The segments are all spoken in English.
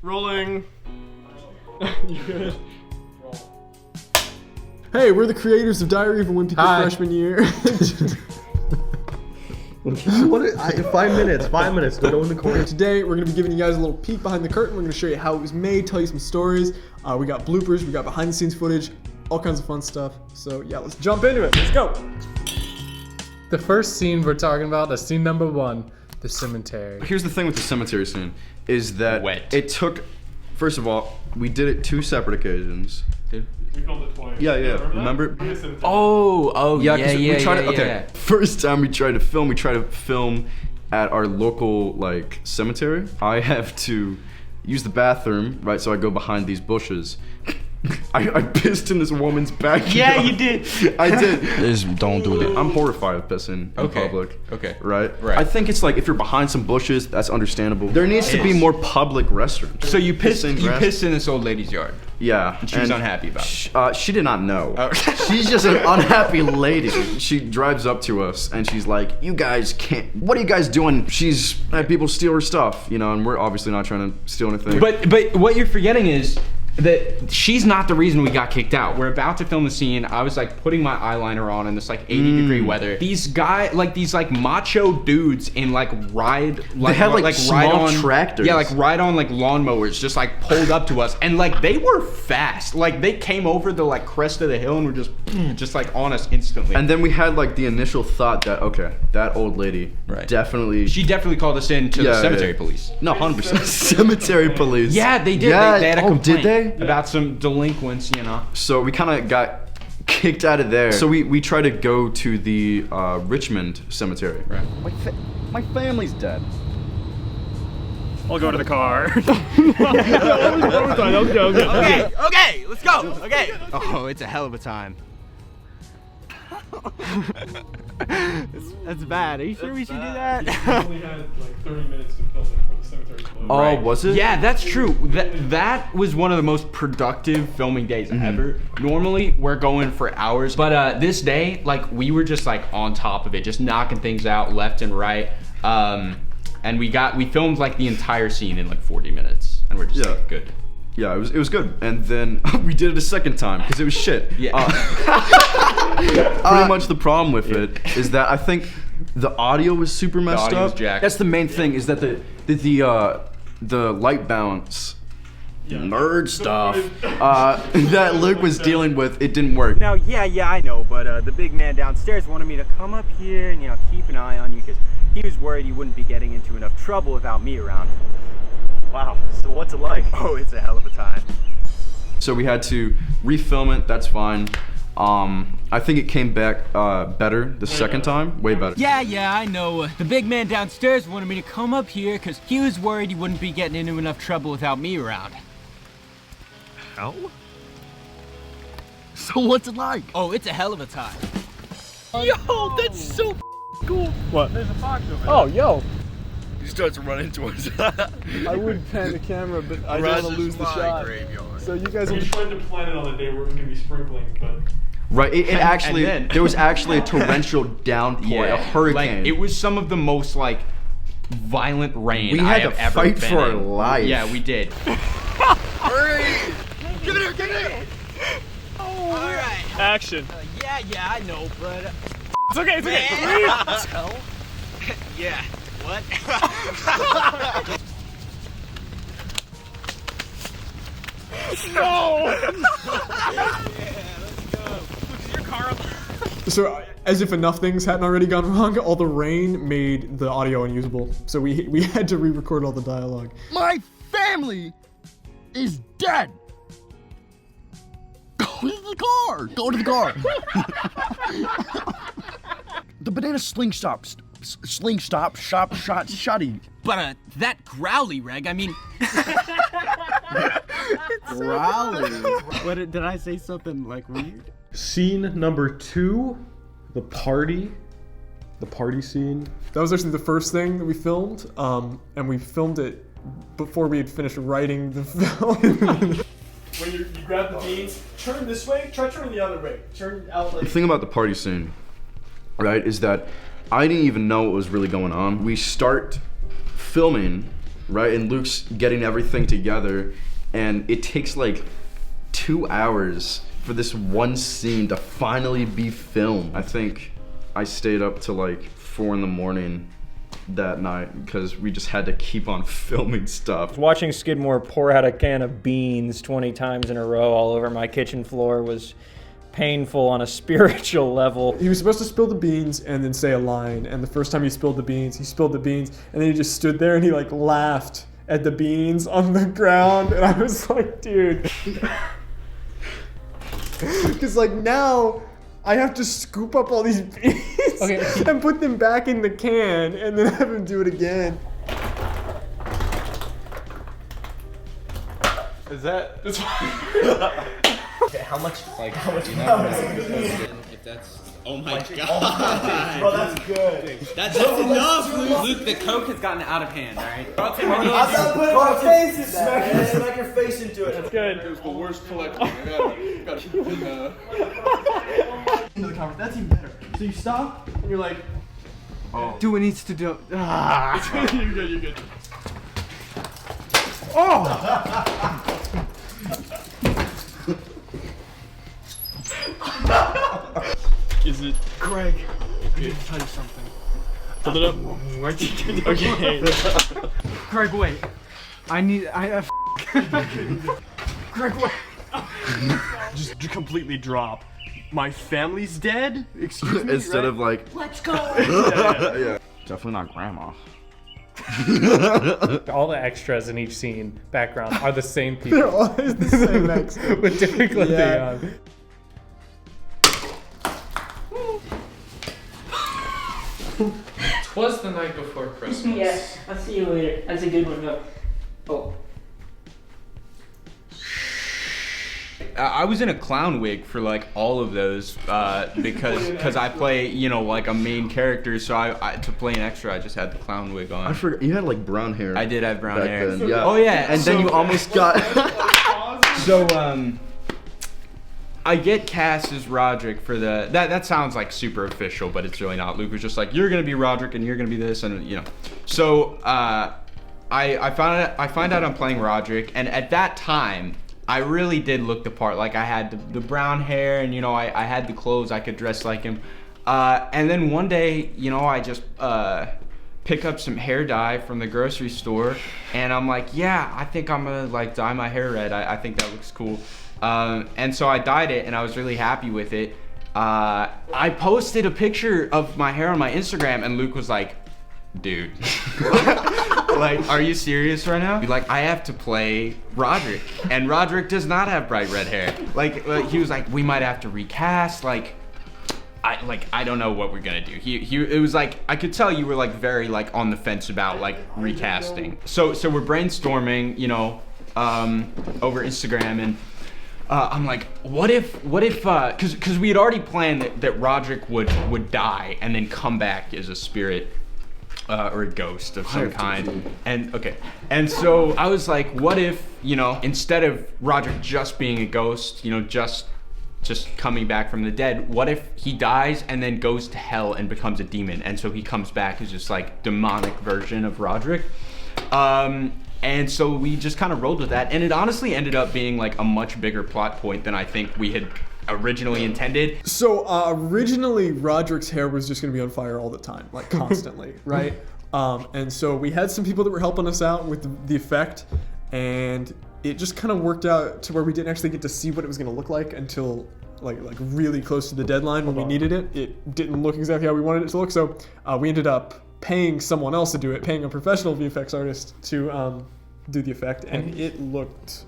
Rolling. You good? Hey, we're the creators of Diary of a Wimpy Kid freshman year. What? 5 minutes. 5 minutes. Go in the corner. Today, we're going to be giving you guys a little peek behind the curtain. We're going to show you how it was made, tell you some stories. We got bloopers, we got behind the scenes footage, all kinds of fun stuff. So yeah, let's jump into it. Let's go. The first scene we're talking about is scene number 1, the cemetery. Here's the thing with the cemetery scene, is that it took, first of all, we did it 2 separate occasions. We filmed it twice. Yeah. Remember? Yeah. First time we tried to film at our local like cemetery. I have to use the bathroom, right? So I go behind these bushes. I pissed in this woman's backyard. Yeah, you did. I did. Just don't do it. I'm horrified of pissing in public. Okay. Right? I think it's like if you're behind some bushes, that's understandable. There needs to be more public restrooms. So you pissed in this old lady's yard. Yeah. And she was unhappy about it. She did not know. She's just an unhappy lady. She drives up to us and she's like, "You guys can't. What are you guys doing?" She's had people steal her stuff, you know, and we're obviously not trying to steal anything. But what you're forgetting is that she's not the reason we got kicked out. We're about to film the scene. I was like putting my eyeliner on in this like 80-degree weather. These guys, like these like macho dudes in like they had like small tractors. Yeah, like ride on like lawnmowers, just like pulled up to us, and like they were fast. Like they came over the like crest of the hill and were just like on us instantly. And then we had like the initial thought that okay, that old lady definitely. She definitely called us in to the cemetery police. No, 100%. Cemetery police. Yeah, they did. Yeah. They had a complaint. Did they? About some delinquents, you know. So we kind of got kicked out of there. So we tried to go to the Richmond cemetery. Right. My family's dead. I'll go to the car. Okay, let's go. Okay. Oh, it's a hell of a time. That's bad. Are you sure we should do that? We only had like 30 minutes to film it for the cemetery. Oh, was it? Yeah, that's true. That was one of the most productive filming days ever. Normally, we're going for hours, but this day, like, we were just like on top of it, just knocking things out left and right. And we filmed like the entire scene in like 40 minutes, and we're just like, good. Yeah, it was good. And then we did it a second time because it was shit. Yeah. Pretty much the problem with it is that I think the audio was super messed up. That's the main thing, is that the light balance nerd stuff that Luke was dealing with, it didn't work. Now, yeah, I know, but the big man downstairs wanted me to come up here and, you know, keep an eye on you because he was worried you wouldn't be getting into enough trouble without me around. Wow, so what's it like? Oh, it's a hell of a time. So we had to refilm it, that's fine. I think it came back better the second time, way better. Yeah, I know. The big man downstairs wanted me to come up here because he was worried he wouldn't be getting into enough trouble without me around. Hell? So what's it like? Oh, it's a hell of a time. Yo, that's so cool. What? There's a fox over there. Oh, yo. He starts running towards I would pan the camera, but I don't want to lose the shot. Graveyard. So you guys We tried to plan it on the day where it was gonna be sprinkling, but Right, it actually, there was actually a torrential downpour, a hurricane. Like, it was some of the most like violent rain we had to ever fight been for our in. life. Yeah, we did. Hurry! Give it here! Oh, all right. action. Yeah, I know, but... It's okay. Yeah, what? So, as if enough things hadn't already gone wrong, all the rain made the audio unusable. So we had to re-record all the dialogue. My family is dead! Go to the car! Go to the car! The banana slingshot shotty. But, that growly, Reg, I mean... Growly. What did I say something like weird? Scene number 2, the party scene. That was actually the first thing that we filmed, and we filmed it before we had finished writing the film. When you grab the beans, turn this way, try turning the other way. Turn out like... The thing about the party scene, right, is that I didn't even know what was really going on. We start filming right? And Luke's getting everything together, and it takes like 2 hours for this one scene to finally be filmed. I think I stayed up to like 4 in the morning that night because we just had to keep on filming stuff. Watching Skidmore pour out a can of beans 20 times in a row all over my kitchen floor was painful on a spiritual level. He was supposed to spill the beans and then say a line, and the first time he spilled the beans, and then he just stood there and he like laughed at the beans on the ground, and I was like, dude. Because like now I have to scoop up all these beans and put them back in the can and then have him do it again. Is that? Okay, how much if that's oh my god. Bro, that's good. That's enough, Luke. The Coke has gotten out of hand, alright? I'm not putting my face in that. Smack your face into it. That's good. It was the worst collecting. I gotta keep in into the conference. That's even better. So you stop and you're like, oh. Do what needs to do. You're good. Oh! Is it Greg? I need to tell you something. Hold it up. Where'd you do? Okay. Greg, wait. Greg, wait. Just completely drop. My family's dead? Excuse me? Instead of like, let's go. yeah. Definitely not grandma. All the extras in each scene, background, are the same people. They're always the same extras. With different clothing on. Twas the night before Christmas. Yeah, I'll see you later. That's a good one, though. Oh. I was in a clown wig for like all of those because I play, you know, like a main character, so I to play an extra I just had the clown wig on. I forgot you had like brown hair. I did have brown back hair. Then. Yeah. Oh yeah. And then you almost got So I get cast as Roderick for the that sounds like super official, but it's really not. Luke was just like, you're gonna be Roderick and you're gonna be this, and you know. So I find out I'm playing Roderick, and at that time I really did look the part. Like I had the brown hair, and you know I had the clothes, I could dress like him. And then one day, you know, I just pick up some hair dye from the grocery store, and I'm like, yeah, I think I'm gonna like dye my hair red. I think that looks cool. And so I dyed it, and I was really happy with it. I posted a picture of my hair on my Instagram, and Luke was like, dude, like, are you serious right now? Like, I have to play Roderick, and Roderick does not have bright red hair. Like, he was like, we might have to recast, like, I don't know what we're gonna do. It was like, I could tell you were like very like on the fence about like recasting. So we're brainstorming, you know, over Instagram, and I'm like, what if, because we had already planned that Roderick would die and then come back as a spirit or a ghost of some kind. And so I was like, what if, you know, instead of Roderick just being a ghost, you know, just coming back from the dead, what if he dies and then goes to hell and becomes a demon, and so he comes back as this like demonic version of Roderick. And so we just kind of rolled with that, and it honestly ended up being like a much bigger plot point than I think we had originally intended. So originally Roderick's hair was just going to be on fire all the time, like constantly, right? And so we had some people that were helping us out with the effect, and it just kind of worked out to where we didn't actually get to see what it was going to look like until like really close to the deadline when we needed it. It didn't look exactly how we wanted it to look, so we ended up paying someone else to do it, paying a professional VFX artist to do the effect, and it looked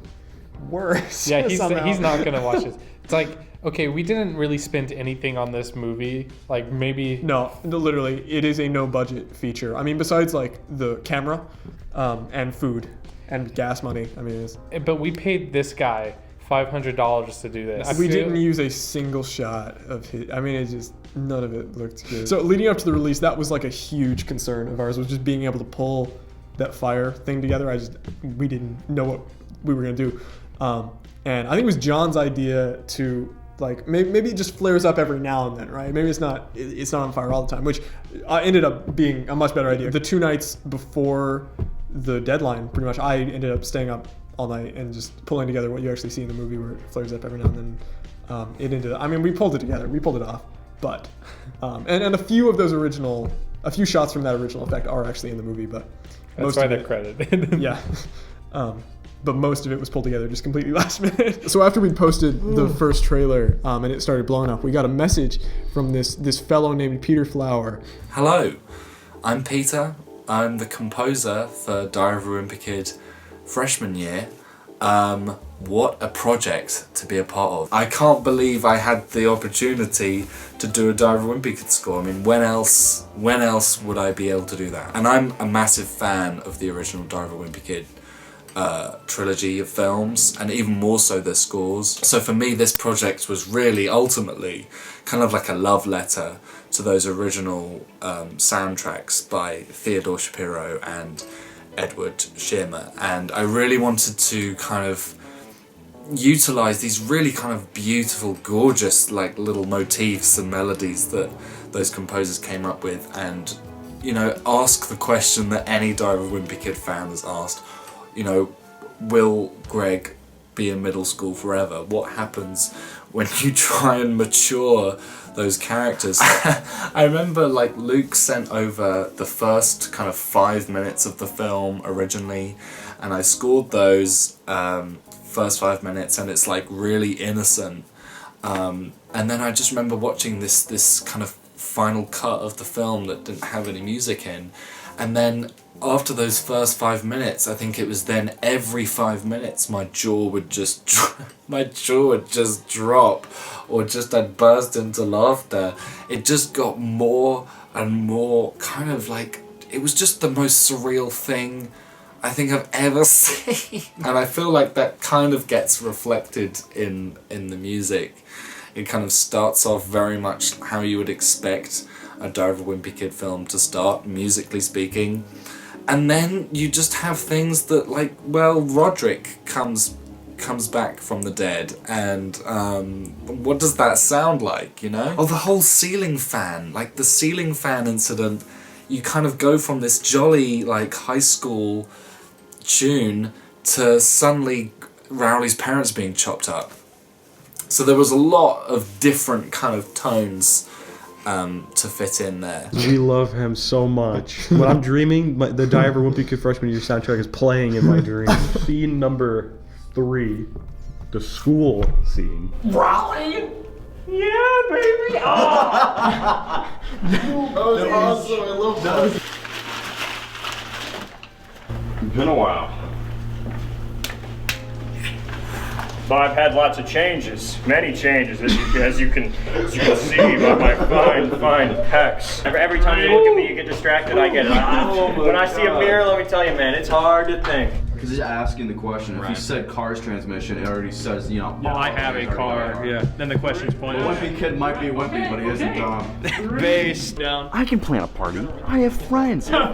worse. Yeah, he's not gonna watch this. It's like, okay, we didn't really spend anything on this movie. Like maybe no, literally, it is a no budget feature. I mean, besides like the camera, and food, and gas money. I mean, but we paid this guy $500 to do this. We didn't use a single shot of his. I mean, it just none of it looked good. So leading up to the release, that was like a huge concern of ours, was just being able to pull that fire thing together. We didn't know what we were gonna do, and I think it was John's idea to like maybe it just flares up every now and then, right? Maybe it's not on fire all the time, which ended up being a much better idea. The 2 nights before the deadline, pretty much, I ended up staying up all night and just pulling together what you actually see in the movie, where it flares up every now and then. It ended up, I mean, we pulled it together, we pulled it off, but and a few shots from that original effect are actually in the movie, but That's why they're credited. Yeah. But most of it was pulled together just completely last minute. So after we posted the first trailer and it started blowing up, we got a message from this fellow named Peter Flower. Hello, I'm Peter. I'm the composer for Diary of a Wimpy Kid freshman year. What a project to be a part of. I can't believe I had the opportunity to do a Diary of a Wimpy Kid score. I mean, when else would I be able to do that? And I'm a massive fan of the original Diary of a Wimpy Kid trilogy of films, and even more so their scores. So for me, this project was really ultimately kind of like a love letter to those original soundtracks by Theodore Shapiro and Edward Shearman, and I really wanted to kind of utilize these really kind of beautiful, gorgeous like little motifs and melodies that those composers came up with, and you know, ask the question that any Diary of a Wimpy Kid fan has asked. You know, will Greg be in middle school forever? What happens when you try and mature those characters? I remember like Luke sent over the first kind of 5 minutes of the film originally, and I scored those first 5 minutes, and it's like really innocent. And then I just remember watching this kind of final cut of the film that didn't have any music in, and then after those first 5 minutes, I think it was then every 5 minutes my jaw would just drop, or just I'd burst into laughter. It just got more and more kind of like, it was just the most surreal thing I think I've ever seen. And I feel like that kind of gets reflected in the music. It kind of starts off very much how you would expect a Diary of a Wimpy Kid film to start, musically speaking. And then you just have things that, like, well, Roderick comes back from the dead, and what does that sound like, you know? Oh, the whole ceiling fan, like the ceiling fan incident, you kind of go from this jolly, like, high school tune to suddenly Rowley's parents being chopped up. So there was a lot of different kind of tones to fit in there. We love him so much. When I'm dreaming, the Diary of a Wimpy Kid freshman year soundtrack is playing in my dreams. Scene number 3, the school scene. Rowley? Yeah, baby! Oh. That was awesome, I love that. It's been a while. But I've had lots of changes, many changes, as you can see by my fine pecs. Every time you look at me, you get distracted. I get it. When I see a mirror, let me tell you, man, it's hard to think. Because he's asking the question. If he said car's transmission, it already says, you know. Yeah, I have a car. Yeah. Then the question's pointed. Wimpy Kid might be wimpy, but he isn't dumb. Bass down. I can plan a party. I have friends. Okay,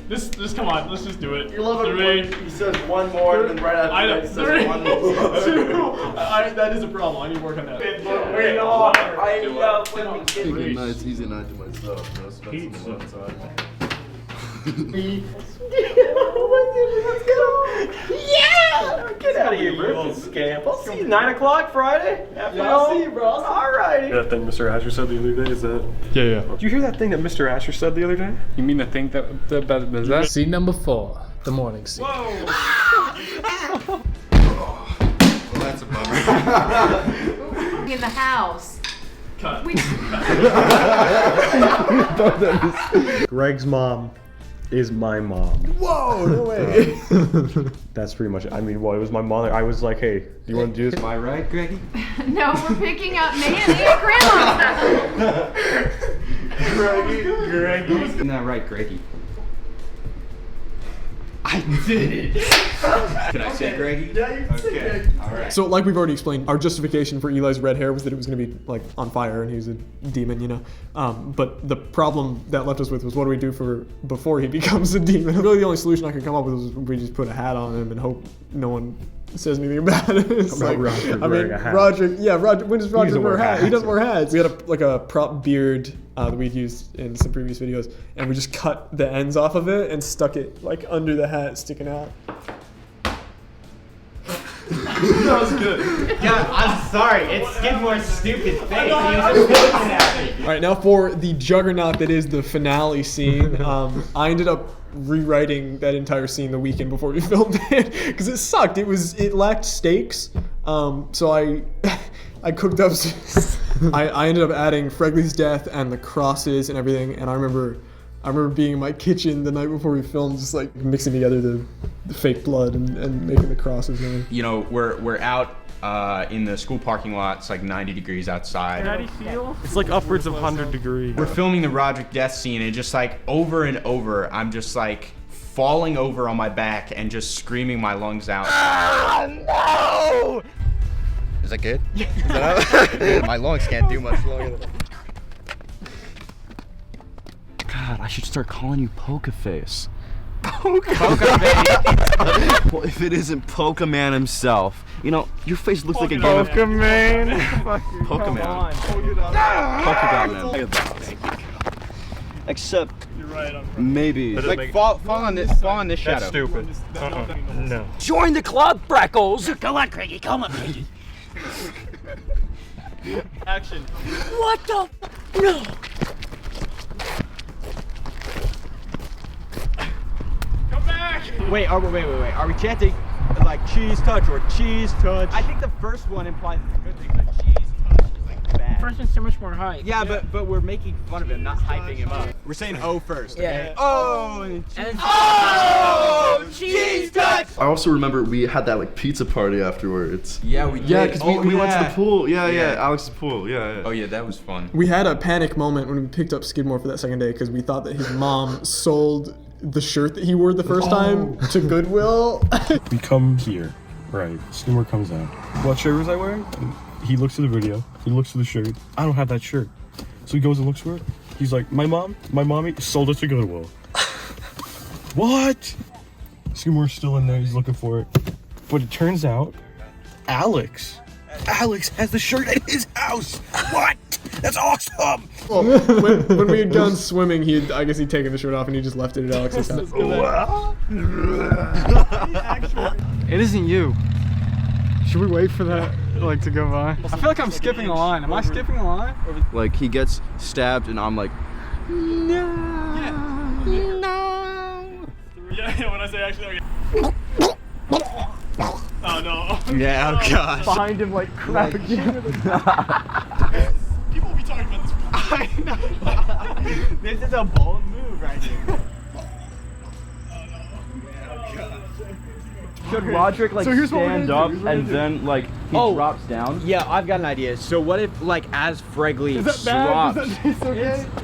this come on, let's just do it. You love it when he says one more, and then right after that he says one more. 2. That is a problem. I need to work on that. We are. I love Wimpy Kid. Take a nice, easy night to myself. You know, spend some alone time. Yeah! Get out of here, bro. Scamp. I'll see you 9 o'clock Friday. I'll see you, bro. Alrighty. That thing Mr. Asher said the other day, is that? Yeah. Did you hear that thing that Mr. Asher said the other day? You mean the thing that Scene number 4, the morning scene. Whoa! Well, that's a bummer. In the house. Cut. Greg's mom is my mom. Whoa, no way. That's pretty much it. I mean, well, it was my mother. I was like, hey, do you want to do this? Am I right, Greggy? No, we're picking up Nan and Grandma. Greggy. Isn't that right, Greggy? I did it. Can I say Greggy? Yeah, you can say Greggy. Alright. So like we've already explained, our justification for Eli's red hair was that it was going to be like on fire and he was a demon, you know. But the problem that left us with was, what do we do for before he becomes a demon? Really the only solution I could come up with was we just put a hat on him and hope no one says anything about it. It's About like, Roger I mean, wearing a hat. Roger. When does Roger doesn't wear a wear hat? He hats. doesn't wear hats. We had a prop beard that we'd used in some previous videos, and we just cut the ends off of it and stuck it like under the hat, sticking out. That was good. Yeah, I'm sorry. It's Skidmore's stupid face. He was looking at me. All right, now for the juggernaut that is the finale scene. I ended up rewriting that entire scene the weekend before we filmed it because it sucked. It lacked stakes. So I cooked up. I ended up adding Fregley's death and the crosses and everything. And I remember being in my kitchen the night before we filmed, just like mixing together the fake blood and making the crosses. Man. You know, we're out in the school parking lot. It's like 90 degrees outside. How do you feel? It's like upwards of 100 degrees. We're filming the Roderick death scene, and just like over and over, I'm just like falling over on my back and just screaming my lungs out. No! Is that good? Is that my lungs can't do much longer than that. God, I should start calling you Poker Face. Poker Face. Well, if it isn't Pokemon himself, you know, your face looks like a game of Pokemon. Pokemon. Pokemon. Except, You're right. maybe. Like fall on this shadow. That's stupid. No. Join the club, Freckles. Come on, Craigie. Come on, Craigie. Action. What the? No. Come back. Wait. Are we chanting like cheese touch or cheese touch? I think the first one implies it's a good thing, but cheese touch is like bad. First one's so much more hype. Yeah, but we're making fun of him, not hyping him up. We're saying oh first. Yeah. Oh. And Oh, cheese touch. I also remember we had that like pizza party afterwards. Yeah, we did. Yeah, because we went to the pool. Yeah, Yeah. Alex's pool. Yeah. Oh yeah, that was fun. We had a panic moment when we picked up Skidmore for that second day because we thought that his mom sold the shirt that he wore the first time to Goodwill. We come here, right? Skidmore comes out. What shirt was I wearing? And he looks at the video. He looks at the shirt. I don't have that shirt. So he goes and looks for it. He's like, my mommy sold it to Goodwill. What? Skidmore's still in there. He's looking for it. But it turns out, Alex has the shirt at his house. What? That's awesome. Well, when we had gone swimming, I guess he'd taken the shirt off and he just left it at Alex's house. It isn't you. Should we wait for that to go by? I feel like I'm skipping a line. Am I skipping a line? Like he gets stabbed and I'm like, No. Yeah, when I say actually, oh no. Yeah, oh gosh. Behind him like crap again. People will be talking about this. I know. This is a bold move right here. should Roderick stand up and then like he drops down? Yeah, I've got an idea. So what if as Fregley drops?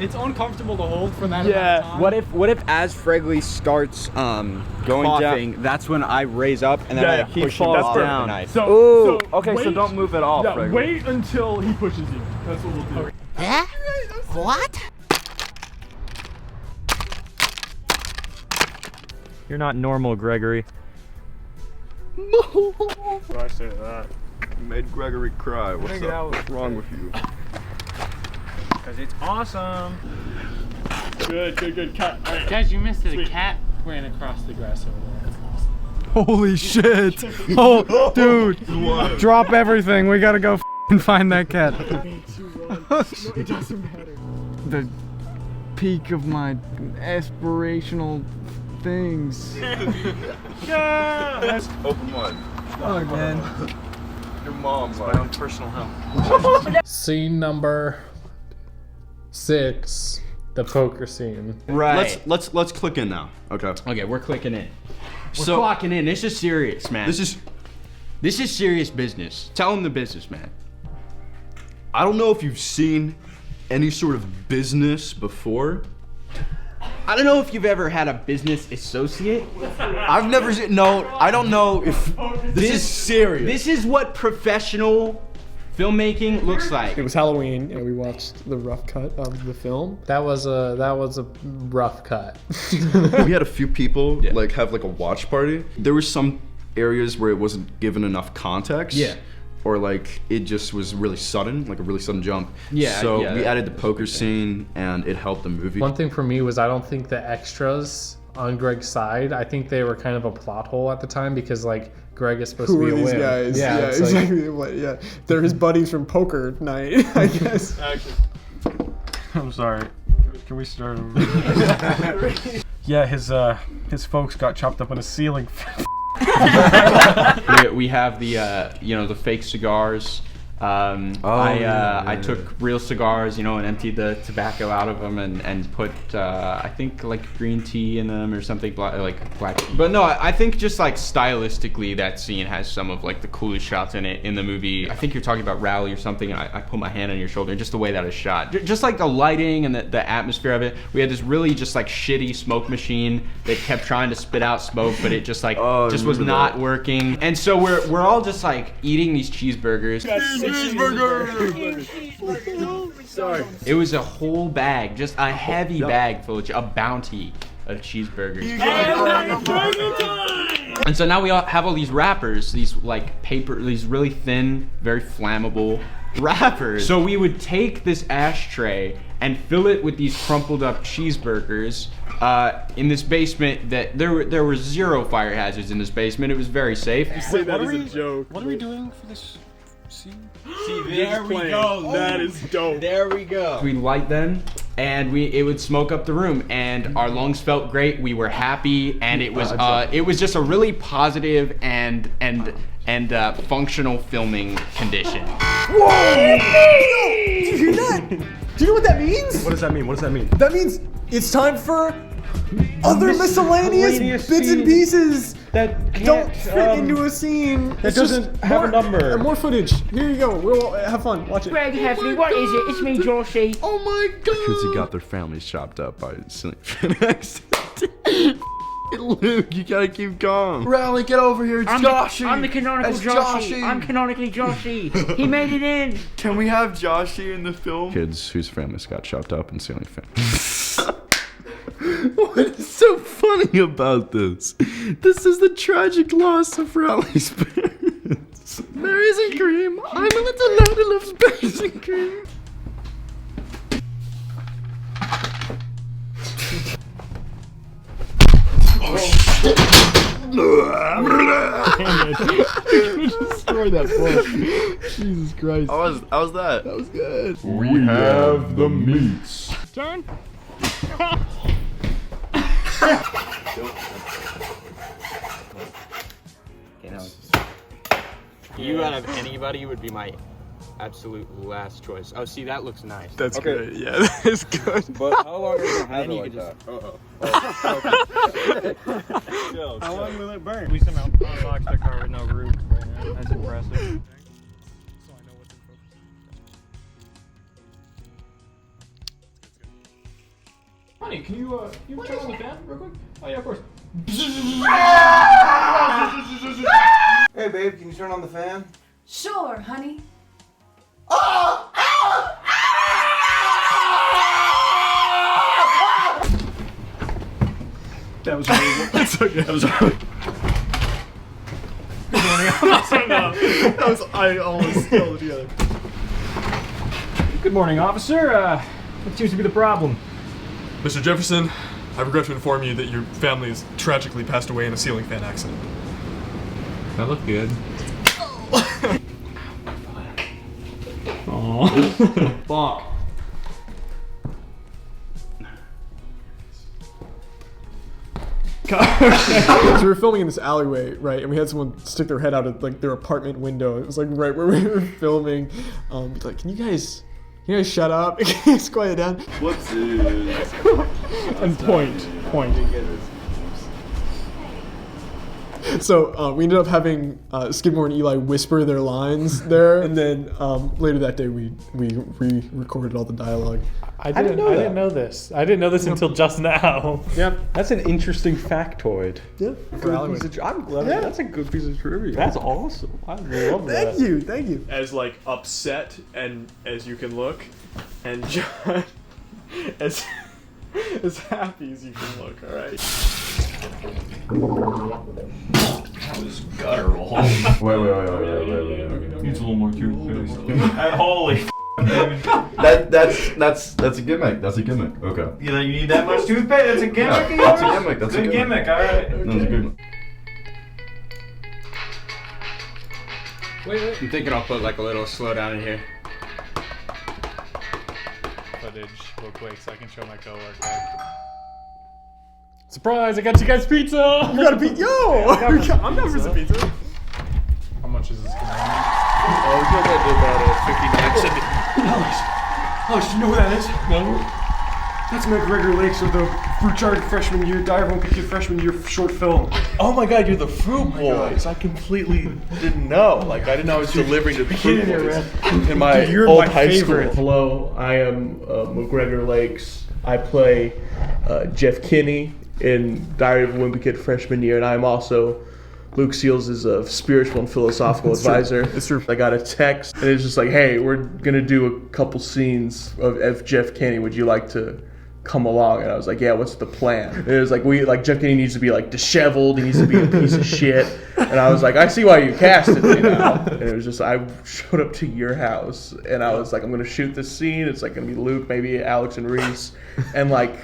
It's uncomfortable to hold for that amount of time. What if as Fregley starts going coughing, down, that's when I raise up and then I push him down. Nice. So don't move at all, Fregley. Wait until he pushes you. That's what we'll do. Huh? What? You're not normal, Gregory. I say that. You made Gregory cry. What's wrong with you? Because it's awesome. Good. Cut. All right. Guys, you missed it. A cat ran across the grass over there. That's awesome. Holy shit! Oh, dude! Drop everything. We gotta go find that cat. It doesn't matter. The peak of my aspirational things. Yeah! Open wide. Oh man. Your mom's my own personal hell. Scene number 6, the poker scene. Right. Let's click in now. Okay. Okay, we're clicking in. We're clocking in. This is serious, man. This is serious business. Tell him the business, man. I don't know if you've seen any sort of business before. I don't know if you've ever had a business associate. I've never seen. No, I don't know if this is serious. This is what professional filmmaking looks like. It was Halloween, and we watched the rough cut of the film. That was a rough cut. We had a few people have like a watch party. There was some areas where it wasn't given enough context. Yeah. Or like it just was really sudden, like a really sudden jump. Yeah. So we added the poker scene, and it helped the movie. One thing for me was I don't think the extras on Greg's side, I think they were kind of a plot hole at the time because like Greg is supposed to be a these wimp. guys? Yeah, Yeah, it's exactly. Yeah, they're his buddies from poker night, I guess. Actually, I'm sorry. Can we start over? Yeah, his folks got chopped up on a ceiling. We have the the fake cigars. I took real cigars, and emptied the tobacco out of them and put I think like green tea in them or something like black tea. But no, I think just like stylistically that scene has some of like the coolest shots in it in the movie. I think you're talking about Rally or something, and I put my hand on your shoulder, just the way that it's shot. Just like the lighting and the atmosphere of it. We had this really just like shitty smoke machine that kept trying to spit out smoke, but it just like just was not working. And so we're all just like eating these cheeseburgers. Sorry. It was a whole bag, just a heavy bag full of a bounty of cheeseburgers. And so now we all have all these wrappers, these like paper, these really thin, very flammable wrappers. So we would take this ashtray and fill it with these crumpled up cheeseburgers in this basement that there were zero fire hazards in this basement. It was very safe. You say that as a joke. What are we doing for this scene? See, there we go. That is dope. There we go. We light them, and it would smoke up the room, and our lungs felt great. We were happy, and it was just a really positive and functional filming condition. Whoa! Did you hear that? Do you know what that means? What does that mean? What does that mean? That means it's time for other miscellaneous bits and pieces that don't fit into a scene. That doesn't have a number. More footage. Here you go. We'll have fun. Watch it. Greg Heffley, what is it? It's me, Josie. Oh my god! Because he got their families chopped up by a silly accident. Luke, you gotta keep calm. Rally, get over here. It's Joshy. I'm the canonical Joshy. I'm canonically Joshy. He made it in. Can we have Joshy in the film? Kids whose families got chopped up in ceiling families. What is so funny about this? This is the tragic loss of Rally's parents. Berries and cream. I'm a little lad who loves berries and cream. Oh shit! Destroy that book. Jesus Christ. How was that? That was good. We have the meats. Turn. You out of anybody would be my absolute last choice. Oh, see, that looks nice. That's good. Yeah, that is good. But how long are you gonna have it like that? How long will it burn? We somehow unlocked the car with no roof right now. That's impressive. Honey, can you turn on the fan real quick? Oh yeah, of course. Hey, babe, can you turn on the fan? Sure, honey. That was really It's okay. That was really I almost held it together. Good morning, officer. What seems to be the problem? Mr. Jefferson, I regret to inform you that your family has tragically passed away in a ceiling fan accident. That looked good. Aww. Fuck. So we were filming in this alleyway, right? And we had someone stick their head out of like their apartment window. It was like right where we were filming. Like, can you guys shut up? Can you guys quiet down? And point. So we ended up having Skidmore and Eli whisper their lines there, and then later that day we re-recorded all the dialogue. I didn't know this. I didn't know this until just now. Yep. That's an interesting factoid. Yeah. I'm glad. Yeah. That's a good piece of trivia. That's awesome. I love that. Thank you. As like upset and as you can look, and John as happy as you can look. All right. That was good. Wait. Needs a little more toothpaste. Holy That's a gimmick. That's a gimmick. Okay. You need that much toothpaste? That's a gimmick. Yeah, that's a gimmick. That's Good a gimmick. All right. That's a good one. Wait. I'm thinking I'll put like a little slowdown in here. Footage real quick so I can show my coworker. Surprise! I got you guys pizza. You got a pizza? Yo! I'm down for some pizza. How much is this? Oh, we got about 59 cents. Alex, you know who that is? No. That's McGregor Lakes with the Fruit Jar freshman year, Diver Wimpy Kid freshman year short film. Oh my god, you're the Fruit Boys. I completely didn't know. Like, I didn't know I was delivering to the Fruit Boys in my old high school. Hello, I am McGregor Lakes. I play Jeff Kinney in Diary of a Wimpy Kid freshman year, and I'm also Luke Seals' spiritual and philosophical advisor. It's true. I got a text, and it's just like, hey, we're gonna do a couple scenes of Jeff Kinney. Would you like to come along? And I was like, yeah, what's the plan? And it was like, Jeff Kinney needs to be like disheveled, he needs to be a piece of shit. And I was like, I see why you casted me now. And it was just, I showed up to your house, and I was like, I'm gonna shoot this scene. It's like gonna be Luke, maybe Alex and Reese, and like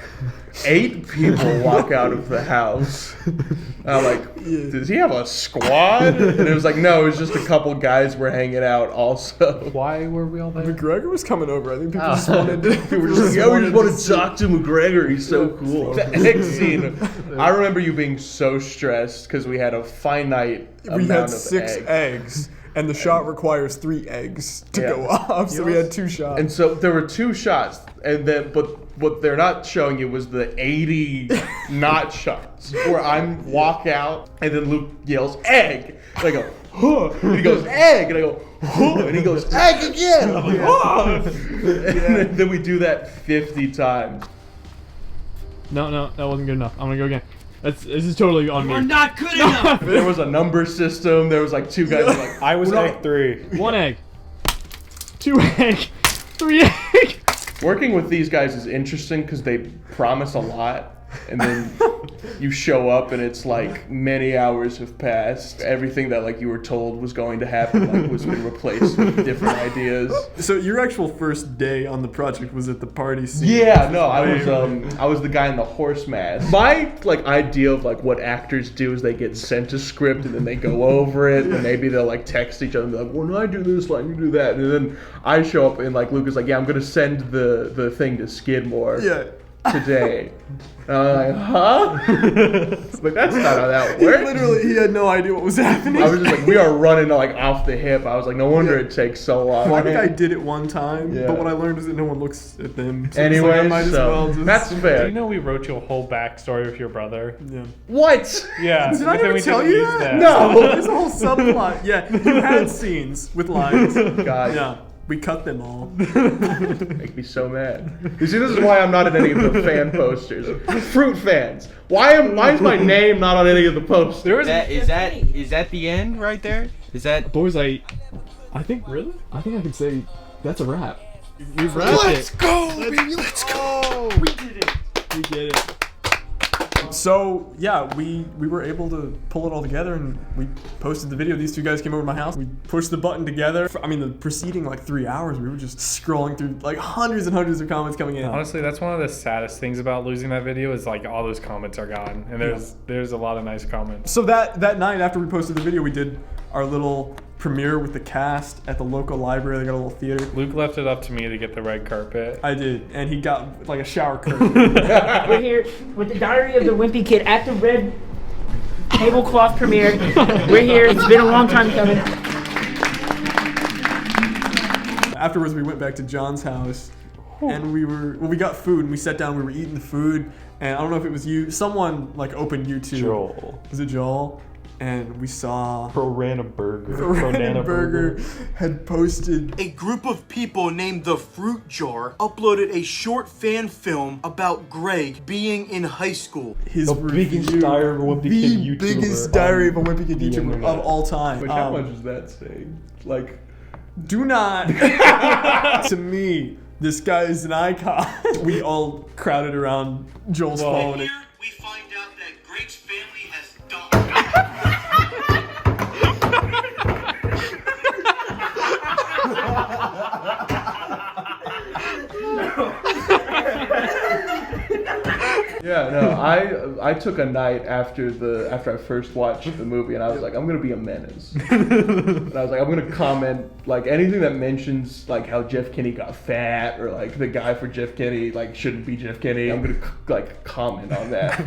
8 people walk out of the house. And I'm like, does he have a squad? And it was like, no, it was just a couple guys were hanging out also. Why were we all there? McGregor was coming over. I think people just wanted to. We were just like, we just want to talk to McGregor. He's so cool. The egg scene. I remember you being so stressed because we had a finite We amount had of 6 eggs. And the shot requires 3 eggs to go off, so we had 2 shots. And so there were 2 shots, and then but what they're not showing you was the 80 not shots where I walk out and then Luke yells egg, and I go huh, and he goes egg, and I go huh, and he goes egg again. And I'm like huh. And then we do that 50 times. No, that wasn't good enough. I'm gonna go again. This is totally on me. We're not good enough. There was a number system. There was like 2 guys like I was egg 3. 1 egg. 2 egg. 3 egg. Working with these guys is interesting because they promise a lot, and then you show up and it's like many hours have passed. Everything that like you were told was going to happen like was been replaced with different ideas. So your actual first day on the project was at the party scene. Yeah, no, I was the guy in the horse mask. My like idea of like what actors do is they get sent a script and then they go over it and maybe they'll like text each other and be like, when I do this line, you do that, and then I show up and like Luke is like, yeah, I'm gonna send the thing to Skidmore. Yeah. Today. And I'm like, huh? Like, that's not how that works. Literally, he had no idea what was happening. I was just like, we are running like off the hip. I was like, no wonder it takes so long. Well, I think I did it one time, but what I learned is that no one looks at them. So anyway, like, I might as well just... that's fair. Do you know we wrote you a whole backstory with your brother? Yeah. What? Yeah. Did I never tell you that? No. There's a whole subplot. Yeah, you had scenes with lines. God. Yeah. We cut them all. Make me so mad. You see, this is why I'm not in any of the fan posters. Fruit fans. Why is my name not on any of the posters? Is that the end right there? Is that boys? I think really. I think I can say that's a wrap. We've wrapped Let's go, baby. Let's go. We did it. We did it. So yeah, we were able to pull it all together, and we posted the video. These 2 guys came over to my house. We pushed the button together. I mean, the preceding like 3 hours, we were just scrolling through like hundreds and hundreds of comments coming in. Honestly, that's one of the saddest things about losing that video is like all those comments are gone, and there's a lot of nice comments. So that night after we posted the video, we did our little premiere with the cast at the local library. They got a little theater. Luke left it up to me to get the red carpet. I did, and he got like a shower curtain. We're here with the Diary of the Wimpy Kid at the red tablecloth premiere. We're here. It's been a long time coming. Afterwards, we went back to John's house, and we got food, and we sat down. We were eating the food, and I don't know if it was you. Someone like opened YouTube. Joel. Was it Joel? And we saw Pro-Rana Burger. Pro-Rana Burger had posted. A group of people named the Fruit Jar uploaded a short fan film about Greg being in high school. His biggest Diary of a Wimpy Kid YouTuber. The biggest Diary of a Wimpy Kid YouTuber of all time. Which, how much is that saying? Like, do not. To me, this guy is an icon. We all crowded around Joel's phone. Here we find out that Greg's family has died. I took a night after I first watched the movie, and I was like, I'm gonna be a menace. And I was like, I'm gonna comment like anything that mentions like how Jeff Kinney got fat, or like the guy for Jeff Kinney like shouldn't be Jeff Kinney. I'm gonna like comment on that.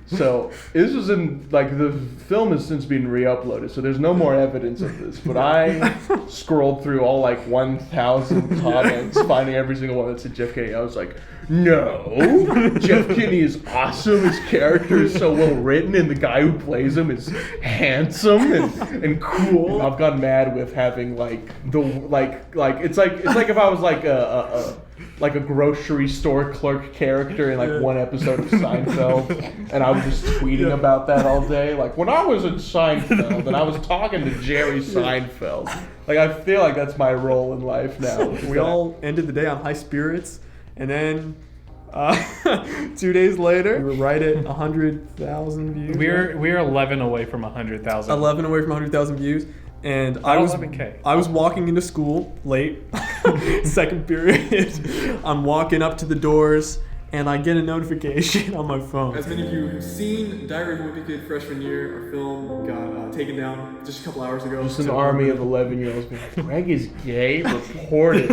So this was in like the film has since been re-uploaded, so there's no more evidence of this. But I scrolled through all like 1,000 comments, finding every single one that said Jeff Kinney. I was like, no, Jeff Kinney is awesome. His character is so well written, and the guy who plays him is handsome and cool. I've gotten mad with having like it's like if I was like a grocery store clerk character in like one episode of Seinfeld, and I was just tweeting about that all day. Like, when I was in Seinfeld and I was talking to Jerry Seinfeld. Like, I feel like that's my role in life now. We all ended the day on high spirits, and then 2 days later, we were right at 100,000 views. We're 11 away from 100,000. 11 away from 100,000 views. And I was walking into school late, second period. I'm walking up to the doors, and I get a notification on my phone. As many of you have seen, Diary of a Wimpy Kid freshman year, our film got taken down just a couple hours ago. Just an army of 11-year-olds being like, Greg is gay, report it.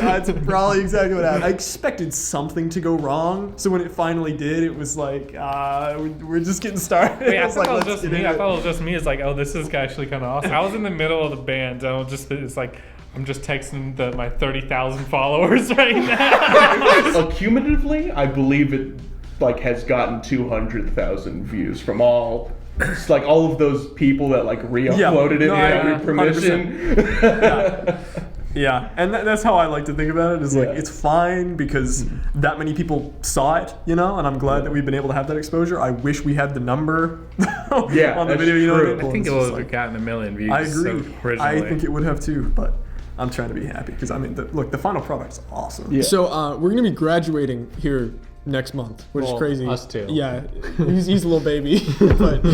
That's probably exactly what happened. I expected something to go wrong, so when it finally did, it was like, we're just getting started. Wait, I thought it was just me. I thought it was just me. It's like, oh, this is actually kind of awesome. I was in the middle of the band, and it's like, I'm just texting my 30,000 followers right now. Cumulatively, I believe it like has gotten 200,000 views from all of those people that like re-uploaded it without permission. Yeah, and that's how I like to think about it. Is like it's fine because that many people saw it, and I'm glad that we've been able to have that exposure. I wish we had the number on the video. You know what I mean? I think it would have gotten 1 million views. I agree. I think it would have too, but I'm trying to be happy because the final product's awesome. Yeah. So we're gonna be graduating here next month, which is crazy. Us too. Yeah, he's a little baby, but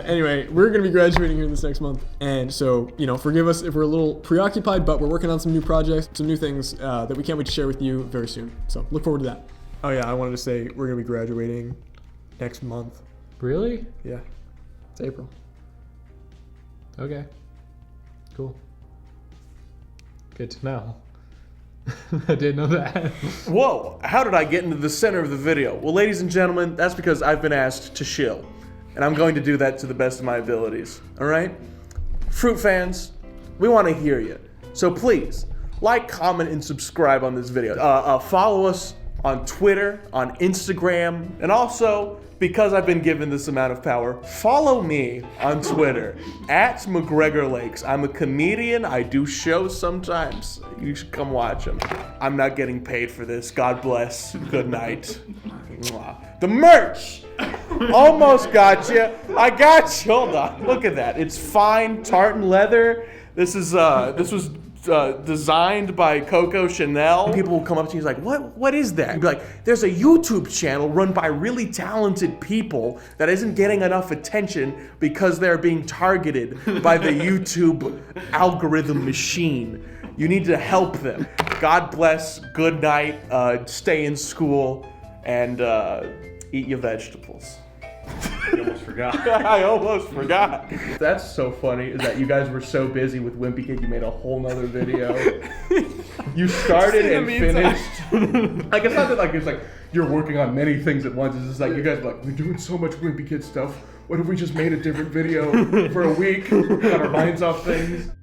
anyway, we're gonna be graduating here this next month, and so forgive us if we're a little preoccupied, but we're working on some new projects, some new things that we can't wait to share with you very soon. So look forward to that. Oh yeah, I wanted to say we're gonna be graduating next month. Really? Yeah, it's April. Okay. Cool. Good to know. I didn't know that. Whoa, how did I get into the center of the video? Well, ladies and gentlemen, that's because I've been asked to shill. And I'm going to do that to the best of my abilities, all right? Fruit fans, we want to hear you. So please, like, comment, and subscribe on this video. Follow us on Twitter, on Instagram, and also, because I've been given this amount of power, follow me on Twitter, @McGregorLakes. I'm a comedian. I do shows sometimes. You should come watch them. I'm not getting paid for this. God bless. Good night. The merch! Almost got you. I got you. Hold on. Look at that. It's fine tartan leather. This was designed by Coco Chanel. People will come up to you like, what is that? You'd be like, there's a YouTube channel run by really talented people that isn't getting enough attention because they're being targeted by the YouTube algorithm machine. You need to help them. God bless, good night, stay in school, and eat your vegetables. You almost forgot. I almost forgot. That's so funny, is that you guys were so busy with Wimpy Kid, you made a whole nother video. You started and finished. Like, it's not that like it's like you're working on many things at once. It's just like you guys are like, we're doing so much Wimpy Kid stuff. What if we just made a different video for a week? Got our minds off things.